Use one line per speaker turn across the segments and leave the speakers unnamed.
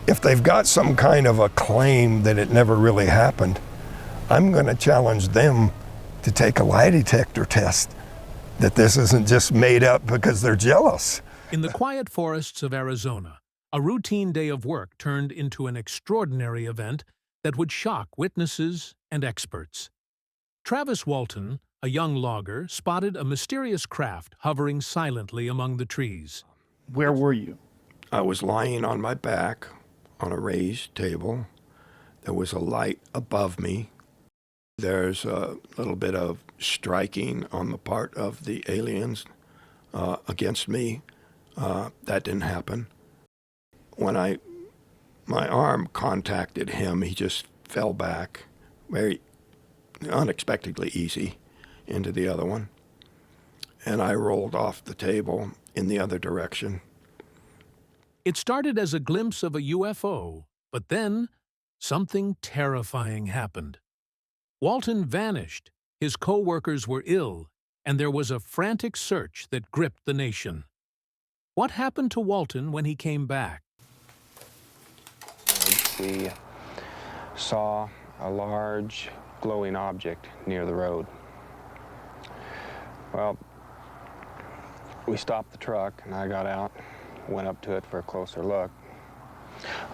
if they've got some kind of a claim that it never really happened, I'm going to challenge them to take a lie detector test, that this isn't just made up because they're jealous.
In the quiet forests of Arizona, a routine day of work turned into an extraordinary event that would shock witnesses and experts. Travis Walton, a young logger, spotted a mysterious craft hovering silently among the trees.
Where were you?
I was lying on my back on a raised table. There was a light above me. There's a little bit of striking on the part of the aliens against me. That didn't happen. When my arm contacted him, he just fell back very unexpectedly easy into the other one. And I rolled off the table in the other direction.
It started as a glimpse of a UFO, but then something terrifying happened. Walton vanished, his co-workers were ill, and there was a frantic search that gripped the nation. What happened to Walton when he came back?
We saw a large glowing object near the road. Well, we stopped the truck and I got out, went up to it for a closer look.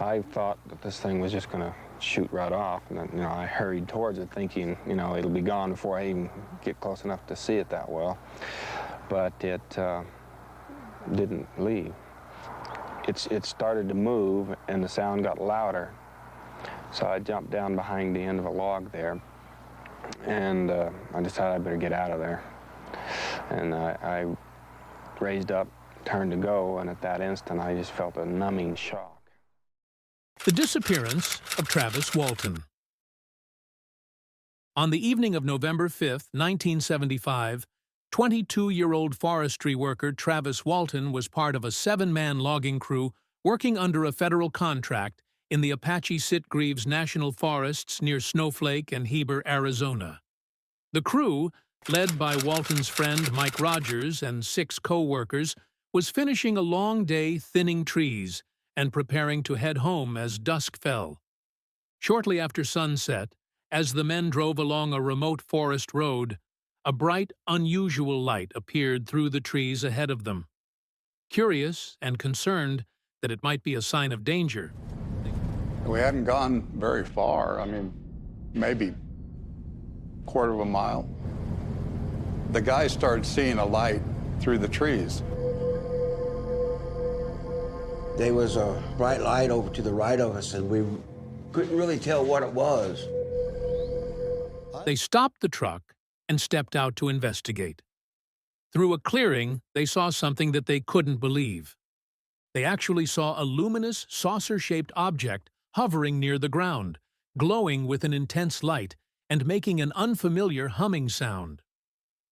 I thought that this thing was just going to shoot right off, and then, I hurried towards it thinking, it'll be gone before I even get close enough to see it that well. But it didn't leave. It started to move and the sound got louder. So I jumped down behind the end of a log there, and I decided I better get out of there. And I raised up, turned to go, and at that instant I just felt a numbing shock.
The disappearance of Travis Walton. On the evening of November 5, 1975, 22-year-old forestry worker Travis Walton was part of a 7-man logging crew working under a federal contract in the Apache Sitgreaves National Forests near Snowflake and Heber, Arizona. The crew, led by Walton's friend Mike Rogers and 6 co-workers, was finishing a long day thinning trees and preparing to head home as dusk fell. Shortly after sunset, as the men drove along a remote forest road, a bright, unusual light appeared through the trees ahead of them. Curious and concerned that it might be a sign of danger,
we hadn't gone very far. Maybe a quarter of a mile. The guys started seeing a light through the trees.
There was a bright light over to the right of us, and we couldn't really tell what it was.
They stopped the truck and stepped out to investigate. Through a clearing, they saw something that they couldn't believe. They actually saw a luminous, saucer-shaped object hovering near the ground, glowing with an intense light and making an unfamiliar humming sound.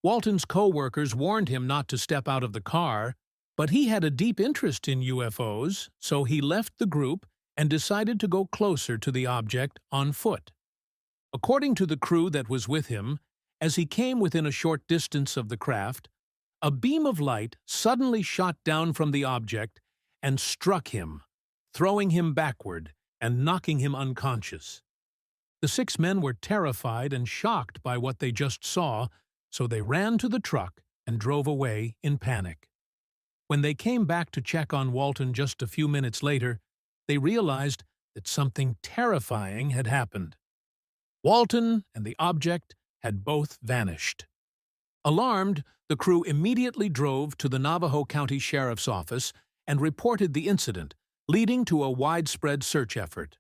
Walton's co-workers warned him not to step out of the car, but he had a deep interest in UFOs, so he left the group and decided to go closer to the object on foot. According to the crew that was with him, as he came within a short distance of the craft, a beam of light suddenly shot down from the object and struck him, throwing him backward and knocking him unconscious. The 6 men were terrified and shocked by what they just saw, so they ran to the truck and drove away in panic. When they came back to check on Walton just a few minutes later, they realized that something terrifying had happened. Walton and the object had both vanished. Alarmed, the crew immediately drove to the Navajo County Sheriff's Office and reported the incident, leading to a widespread search effort.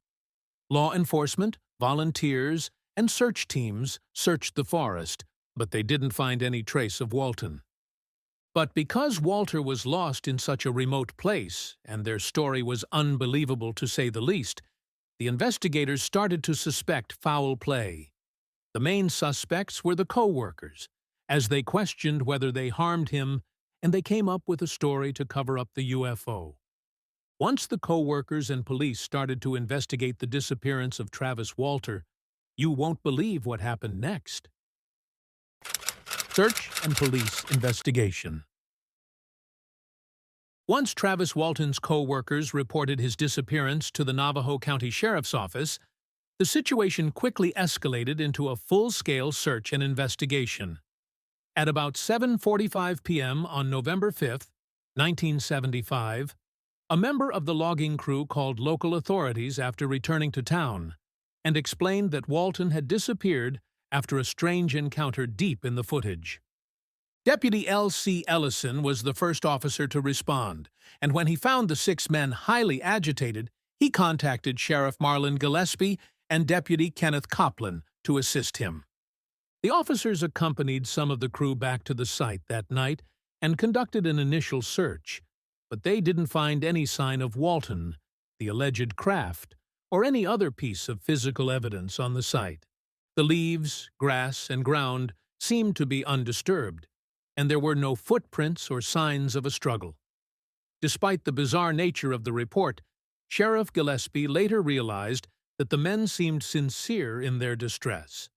Law enforcement, volunteers, and search teams searched the forest, but they didn't find any trace of Walton. But because Walter was lost in such a remote place, and their story was unbelievable to say the least, the investigators started to suspect foul play. The main suspects were the co-workers, as they questioned whether they harmed him, and they came up with a story to cover up the UFO. Once the co-workers and police started to investigate the disappearance of Travis Walton, you won't believe what happened next. Search and police investigation. Once Travis Walton's co-workers reported his disappearance to the Navajo County Sheriff's Office, the situation quickly escalated into a full-scale search and investigation. At about 7:45 p.m. on November 5, 1975, a member of the logging crew called local authorities after returning to town and explained that Walton had disappeared after a strange encounter deep in the footage. Deputy L.C. Ellison was the first officer to respond, and when he found the 6 men highly agitated, he contacted Sheriff Marlon Gillespie and Deputy Kenneth Copland to assist him. The officers accompanied some of the crew back to the site that night and conducted an initial search, but they didn't find any sign of Walton, the alleged craft, or any other piece of physical evidence on the site. The leaves, grass, and ground seemed to be undisturbed, and there were no footprints or signs of a struggle. Despite the bizarre nature of the report, Sheriff Gillespie later realized that the men seemed sincere in their distress.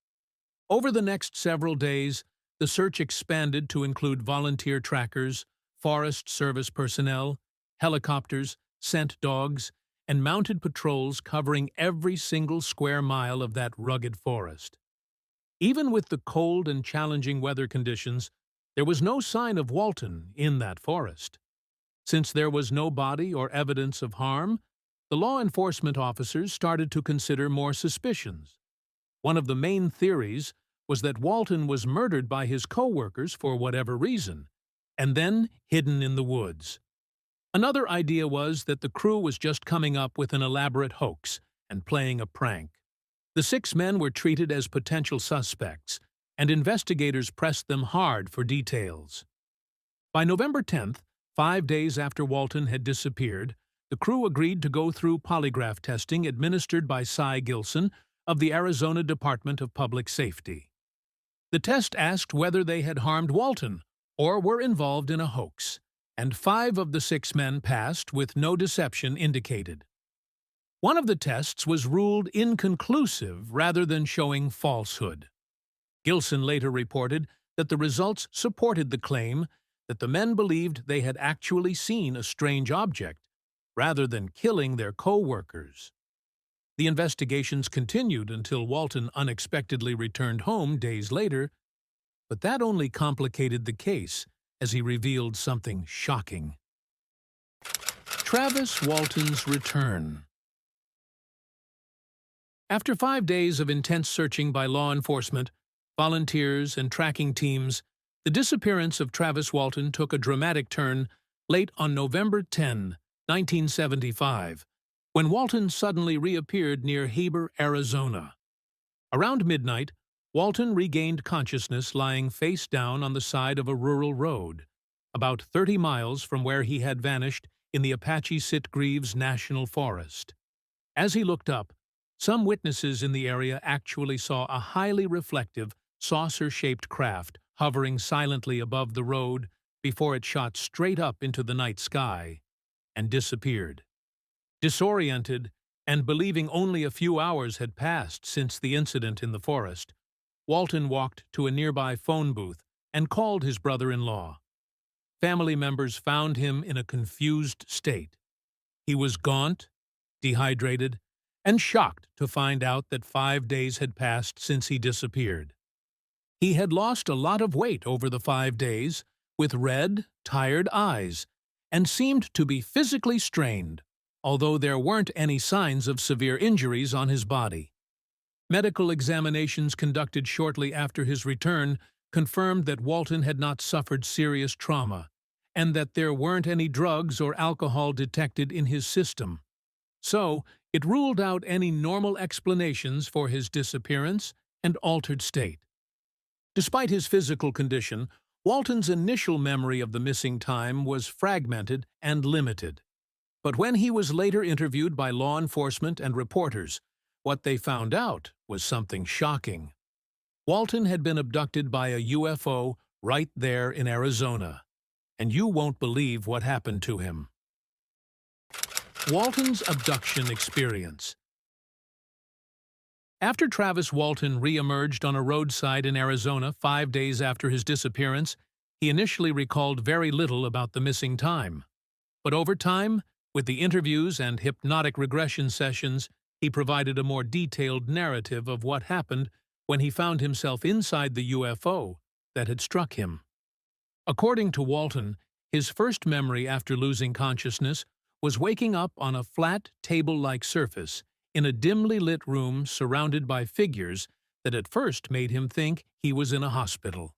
Over the next several days, the search expanded to include volunteer trackers, Forest Service personnel, helicopters, scent dogs, and mounted patrols covering every single square mile of that rugged forest. Even with the cold and challenging weather conditions, there was no sign of Walton in that forest. Since there was no body or evidence of harm, the law enforcement officers started to consider more suspicions. One of the main theories was that Walton was murdered by his co-workers for whatever reason, and then hidden in the woods. Another idea was that the crew was just coming up with an elaborate hoax and playing a prank. The 6 men were treated as potential suspects, and investigators pressed them hard for details. By November 10th, 5 days after Walton had disappeared, the crew agreed to go through polygraph testing administered by Cy Gilson of the Arizona Department of Public Safety. The test asked whether they had harmed Walton or were involved in a hoax, and 5 of the 6 men passed with no deception indicated. One of the tests was ruled inconclusive rather than showing falsehood. Gilson later reported that the results supported the claim that the men believed they had actually seen a strange object, rather than killing their co-workers. The investigations continued until Walton unexpectedly returned home days later, but that only complicated the case as he revealed something shocking. Travis Walton's return. After 5 days of intense searching by law enforcement, volunteers, and tracking teams, the disappearance of Travis Walton took a dramatic turn late on November 10, 1975, when Walton suddenly reappeared near Heber, Arizona. Around midnight, Walton regained consciousness lying face down on the side of a rural road, about 30 miles from where he had vanished in the Apache Sitgreaves National Forest. As he looked up, some witnesses in the area actually saw a highly reflective, saucer-shaped craft hovering silently above the road before it shot straight up into the night sky and disappeared. Disoriented and believing only a few hours had passed since the incident in the forest, Walton walked to a nearby phone booth and called his brother-in-law. Family members found him in a confused state. He was gaunt, dehydrated, and shocked to find out that 5 days had passed since he disappeared. He had lost a lot of weight over the 5 days, with red, tired eyes, and seemed to be physically strained, although there weren't any signs of severe injuries on his body. Medical examinations conducted shortly after his return confirmed that Walton had not suffered serious trauma, and that there weren't any drugs or alcohol detected in his system. So, it ruled out any normal explanations for his disappearance and altered state. Despite his physical condition, Walton's initial memory of the missing time was fragmented and limited. But when he was later interviewed by law enforcement and reporters, what they found out was something shocking. Walton had been abducted by a UFO right there in Arizona, and you won't believe what happened to him. Walton's abduction experience. After Travis Walton re-emerged on a roadside in Arizona 5 days after his disappearance, he initially recalled very little about the missing time. But over time, with the interviews and hypnotic regression sessions, he provided a more detailed narrative of what happened when he found himself inside the UFO that had struck him. According to Walton, his first memory after losing consciousness was waking up on a flat, table-like surface in a dimly lit room surrounded by figures that at first made him think he was in a hospital.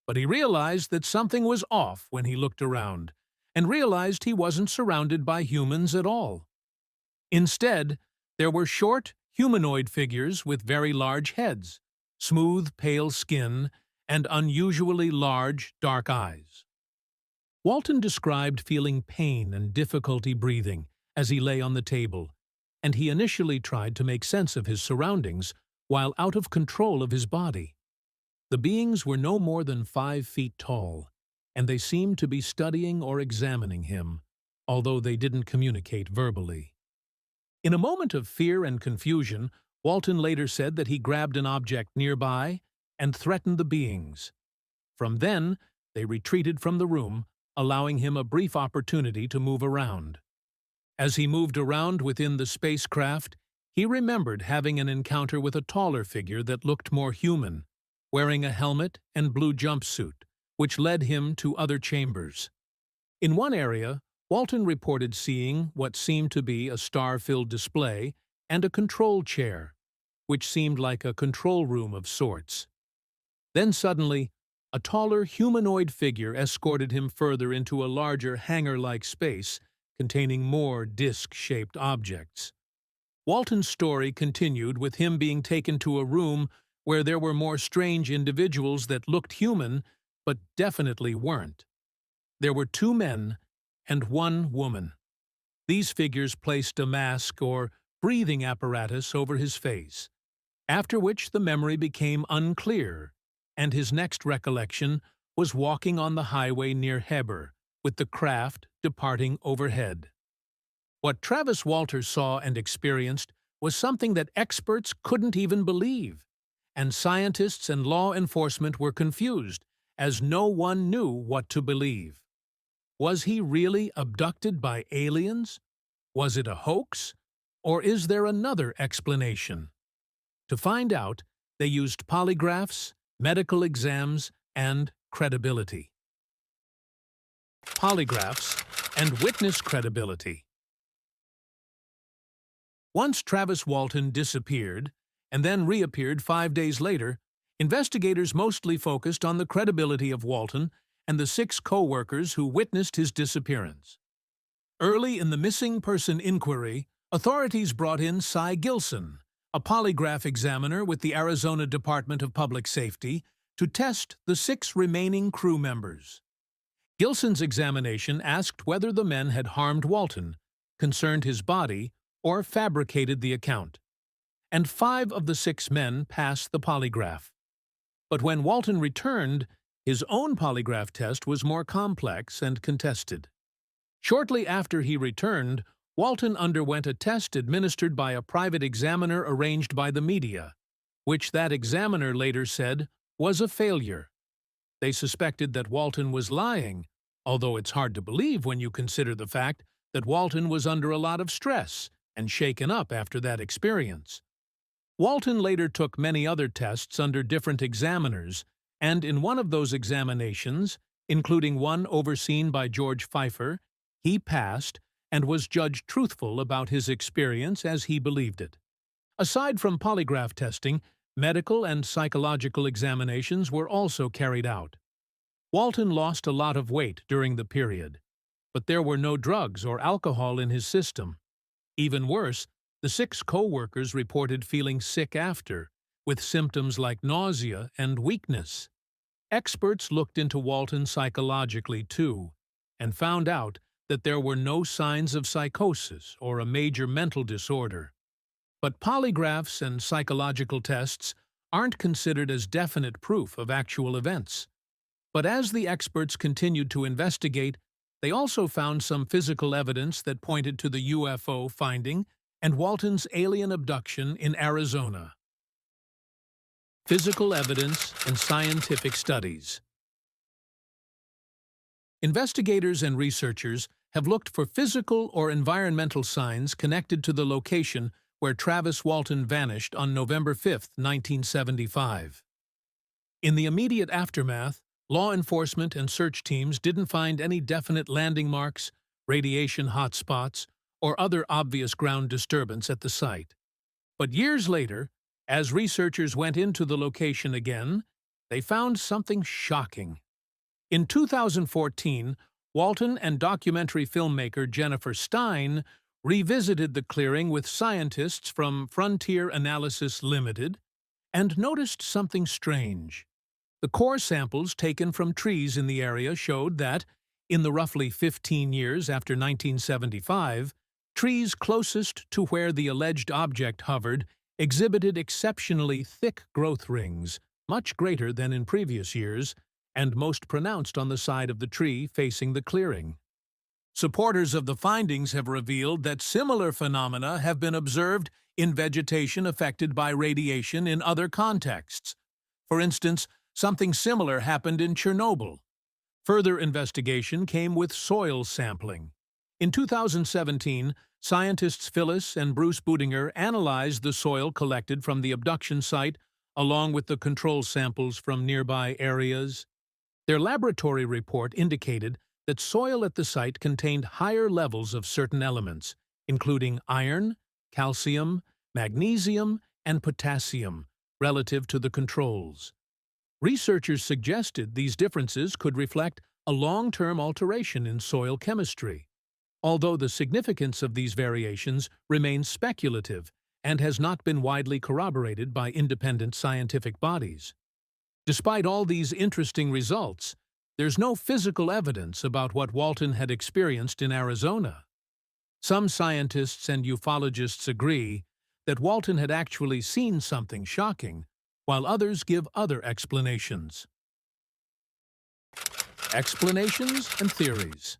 But he realized that something was off when he looked around, and realized he wasn't surrounded by humans at all. Instead, there were short, humanoid figures with very large heads, smooth, pale skin, and unusually large, dark eyes. Walton described feeling pain and difficulty breathing as he lay on the table, and he initially tried to make sense of his surroundings while out of control of his body. The beings were no more than 5 feet tall, and they seemed to be studying or examining him, although they didn't communicate verbally. In a moment of fear and confusion, Walton later said that he grabbed an object nearby and threatened the beings. From then, they retreated from the room, allowing him a brief opportunity to move around. As he moved around within the spacecraft, he remembered having an encounter with a taller figure that looked more human, wearing a helmet and blue jumpsuit, which led him to other chambers. In one area, Walton reported seeing what seemed to be a star-filled display and a control chair, which seemed like a control room of sorts. Then suddenly, a taller humanoid figure escorted him further into a larger hangar-like space containing more disc-shaped objects. Walton's story continued with him being taken to a room where there were more strange individuals that looked human but definitely weren't. There were 2 men and 1 woman. These figures placed a mask or breathing apparatus over his face, after which the memory became unclear, and his next recollection was walking on the highway near Heber, with the craft departing overhead. What Travis Walters saw and experienced was something that experts couldn't even believe, and scientists and law enforcement were confused, as no one knew what to believe. Was he really abducted by aliens? Was it a hoax? Or is there another explanation? To find out, they used polygraphs, medical exams, and credibility. Polygraphs and witness credibility. Once Travis Walton disappeared, and then reappeared 5 days later, investigators mostly focused on the credibility of Walton and the 6 co-workers who witnessed his disappearance. Early in the missing person inquiry, authorities brought in Cy Gilson, a polygraph examiner with the Arizona Department of Public Safety, to test the 6 remaining crew members. Gilson's examination asked whether the men had harmed Walton, concerned his body, or fabricated the account. And 5 of the 6 men passed the polygraph. But when Walton returned, his own polygraph test was more complex and contested. Shortly after he returned, Walton underwent a test administered by a private examiner arranged by the media, which that examiner later said was a failure. They suspected that Walton was lying, although it's hard to believe when you consider the fact that Walton was under a lot of stress and shaken up after that experience. Walton later took many other tests under different examiners, and in one of those examinations, including one overseen by George Pfeiffer, he passed and was judged truthful about his experience as he believed it. Aside from polygraph testing, medical and psychological examinations were also carried out. Walton lost a lot of weight during the period, but there were no drugs or alcohol in his system. Even worse, the 6 co-workers reported feeling sick after, with symptoms like nausea and weakness. Experts looked into Walton psychologically too, and found out that there were no signs of psychosis or a major mental disorder. But polygraphs and psychological tests aren't considered as definite proof of actual events. But as the experts continued to investigate, they also found some physical evidence that pointed to the UFO finding and Walton's alien abduction in Arizona. Physical evidence and scientific studies. Investigators and researchers have looked for physical or environmental signs connected to the location where Travis Walton vanished on November 5, 1975. In the immediate aftermath, law enforcement and search teams didn't find any definite landing marks, radiation hotspots, or other obvious ground disturbance at the site. But years later, as researchers went into the location again, they found something shocking. In 2014, Walton and documentary filmmaker Jennifer Stein revisited the clearing with scientists from Frontier Analysis Limited and noticed something strange. The core samples taken from trees in the area showed that, in the roughly 15 years after 1975, trees closest to where the alleged object hovered exhibited exceptionally thick growth rings, much greater than in previous years, and most pronounced on the side of the tree facing the clearing. Supporters of the findings have revealed that similar phenomena have been observed in vegetation affected by radiation in other contexts. For instance, something similar happened in Chernobyl. Further investigation came with soil sampling. In 2017, scientists Phyllis and Bruce Budinger analyzed the soil collected from the abduction site along with the control samples from nearby areas. Their laboratory report indicated that soil at the site contained higher levels of certain elements, including iron, calcium, magnesium, and potassium, relative to the controls. Researchers suggested these differences could reflect a long-term alteration in soil chemistry, although the significance of these variations remains speculative and has not been widely corroborated by independent scientific bodies. Despite all these interesting results, there's no physical evidence about what Walton had experienced in Arizona. Some scientists and ufologists agree that Walton had actually seen something shocking, while others give other explanations. Explanations and theories.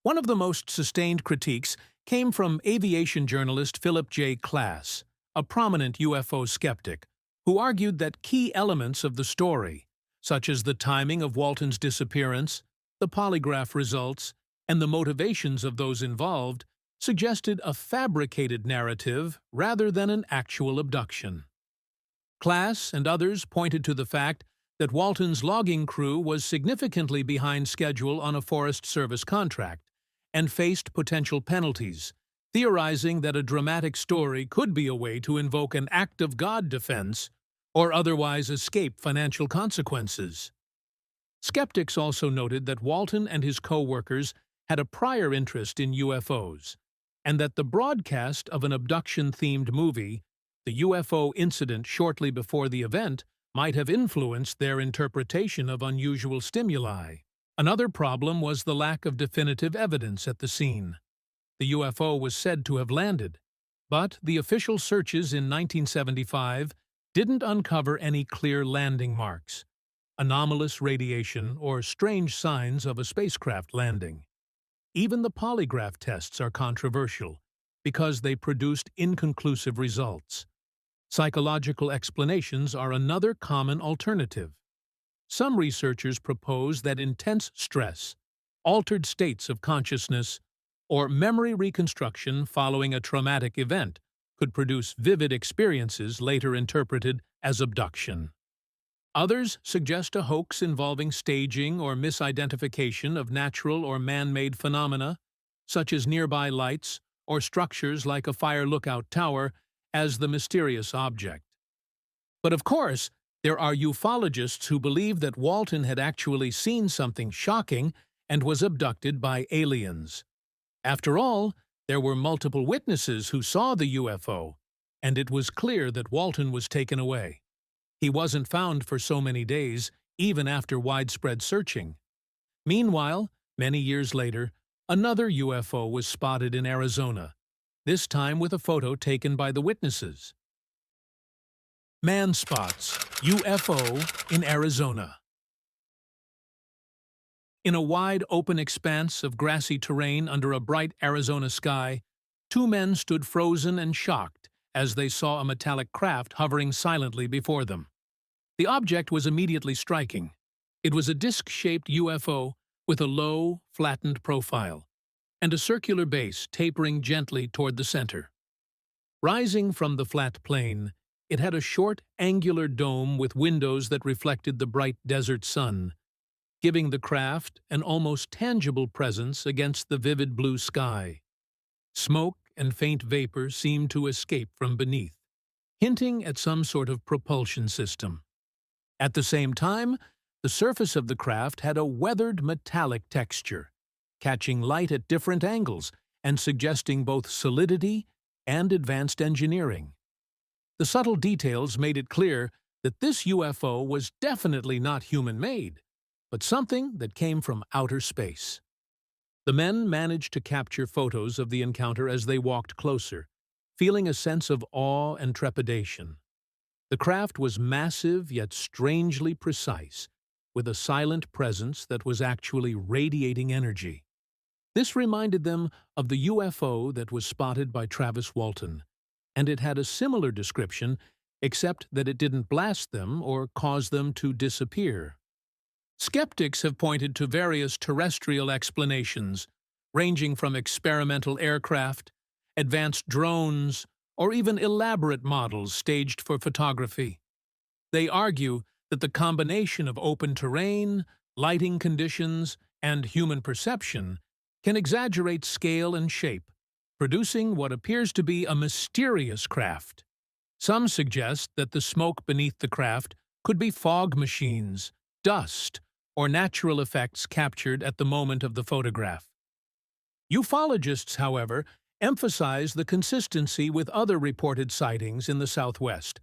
One of the most sustained critiques came from aviation journalist Philip J. Klass, a prominent UFO skeptic, who argued that key elements of the story, such as the timing of Walton's disappearance, the polygraph results, and the motivations of those involved, suggested a fabricated narrative rather than an actual abduction. Klass and others pointed to the fact that Walton's logging crew was significantly behind schedule on a Forest Service contract and faced potential penalties, theorizing that a dramatic story could be a way to invoke an act of God defense or otherwise escape financial consequences. Skeptics also noted that Walton and his co-workers had a prior interest in UFOs, and that the broadcast of an abduction-themed movie, the UFO incident shortly before the event, might have influenced their interpretation of unusual stimuli. Another problem was the lack of definitive evidence at the scene. The UFO was said to have landed, but the official searches in 1975 didn't uncover any clear landing marks, anomalous radiation, or strange signs of a spacecraft landing. Even the polygraph tests are controversial because they produced inconclusive results. Psychological explanations are another common alternative. Some researchers propose that intense stress, altered states of consciousness, or memory reconstruction following a traumatic event could produce vivid experiences later interpreted as abduction. Others suggest a hoax involving staging or misidentification of natural or man-made phenomena, such as nearby lights or structures like a fire lookout tower, as the mysterious object. But of course, there are ufologists who believe that Walton had actually seen something shocking and was abducted by aliens. After all, there were multiple witnesses who saw the UFO, and it was clear that Walton was taken away. He wasn't found for so many days, even after widespread searching. Meanwhile, many years later, another UFO was spotted in Arizona, this time with a photo taken by the witnesses. Man spots UFO in Arizona. In a wide open expanse of grassy terrain under a bright Arizona sky, two men stood frozen and shocked as they saw a metallic craft hovering silently before them. The object was immediately striking. It was a disc-shaped UFO with a low, flattened profile, and a circular base tapering gently toward the center. Rising from the flat plane, it had a short, angular dome with windows that reflected the bright desert sun, giving the craft an almost tangible presence against the vivid blue sky. Smoke and faint vapor seemed to escape from beneath, hinting at some sort of propulsion system. At the same time, the surface of the craft had a weathered metallic texture, catching light at different angles and suggesting both solidity and advanced engineering. The subtle details made it clear that this UFO was definitely not human-made, but something that came from outer space. The men managed to capture photos of the encounter as they walked closer, feeling a sense of awe and trepidation. The craft was massive yet strangely precise, with a silent presence that was actually radiating energy. This reminded them of the UFO that was spotted by Travis Walton, and it had a similar description, except that it didn't blast them or cause them to disappear. Skeptics have pointed to various terrestrial explanations, ranging from experimental aircraft, advanced drones, or even elaborate models staged for photography. They argue that the combination of open terrain, lighting conditions, and human perception can exaggerate scale and shape, producing what appears to be a mysterious craft. Some suggest that the smoke beneath the craft could be fog machines, dust, or natural effects captured at the moment of the photograph. Ufologists, however, emphasize the consistency with other reported sightings in the Southwest,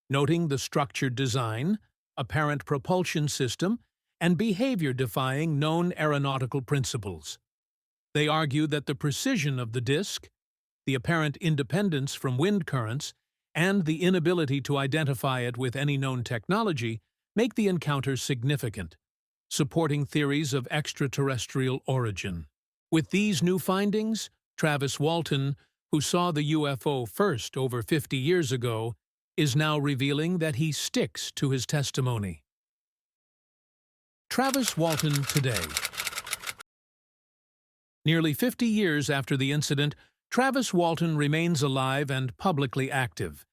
noting the structured design, apparent propulsion system, and behavior defying known aeronautical principles. They argue that the precision of the disk, the apparent independence from wind currents, and the inability to identify it with any known technology make the encounter significant, supporting theories of extraterrestrial origin. With these new findings, Travis Walton, who saw the UFO first over 50 years ago, is now revealing that he sticks to his testimony. Travis Walton today. Nearly 50 years after the incident, Travis Walton remains alive and publicly active.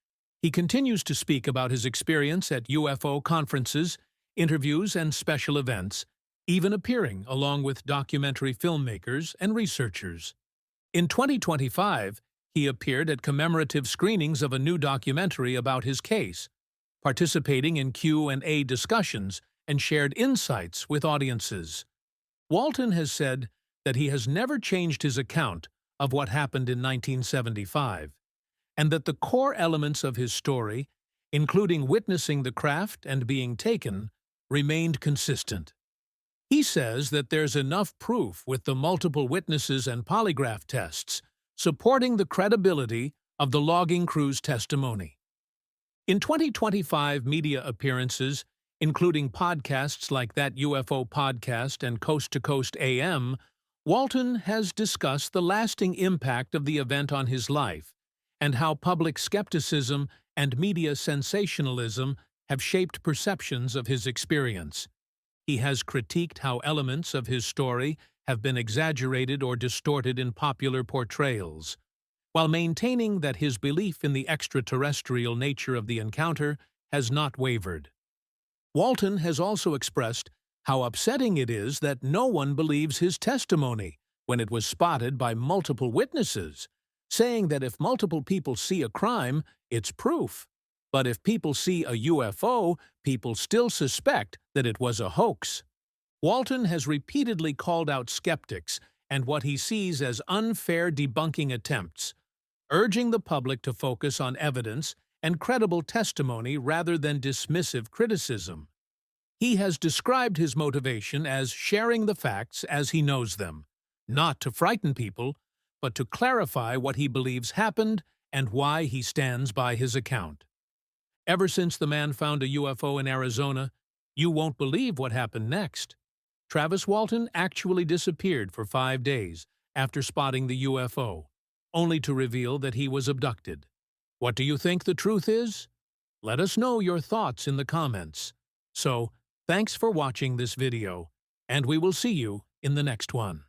He continues to speak about his experience at UFO conferences, interviews, and special events, even appearing along with documentary filmmakers and researchers. In 2025, he appeared at commemorative screenings of a new documentary about his case, participating in Q&A discussions and shared insights with audiences. Walton has said that he has never changed his account of what happened in 1975, and that the core elements of his story, including witnessing the craft and being taken, remained consistent. He says that there's enough proof with the multiple witnesses and polygraph tests supporting the credibility of the logging crew's testimony. In 2025 media appearances, including podcasts like That UFO Podcast and Coast to Coast AM, Walton has discussed the lasting impact of the event on his life and how public skepticism and media sensationalism have shaped perceptions of his experience. He has critiqued how elements of his story have been exaggerated or distorted in popular portrayals, while maintaining that his belief in the extraterrestrial nature of the encounter has not wavered. Walton has also expressed how upsetting it is that no one believes his testimony when it was spotted by multiple witnesses, saying that if multiple people see a crime, it's proof. But if people see a UFO, people still suspect that it was a hoax. Walton has repeatedly called out skeptics and what he sees as unfair debunking attempts, urging the public to focus on evidence and credible testimony rather than dismissive criticism. He has described his motivation as sharing the facts as he knows them, not to frighten people, but to clarify what he believes happened and why he stands by his account. Ever since the man found a UFO in Arizona, you won't believe what happened next. Travis Walton actually disappeared for 5 days after spotting the UFO, only to reveal that he was abducted. What do you think the truth is? Let us know your thoughts in the comments. So, thanks for watching this video, and we will see you in the next one.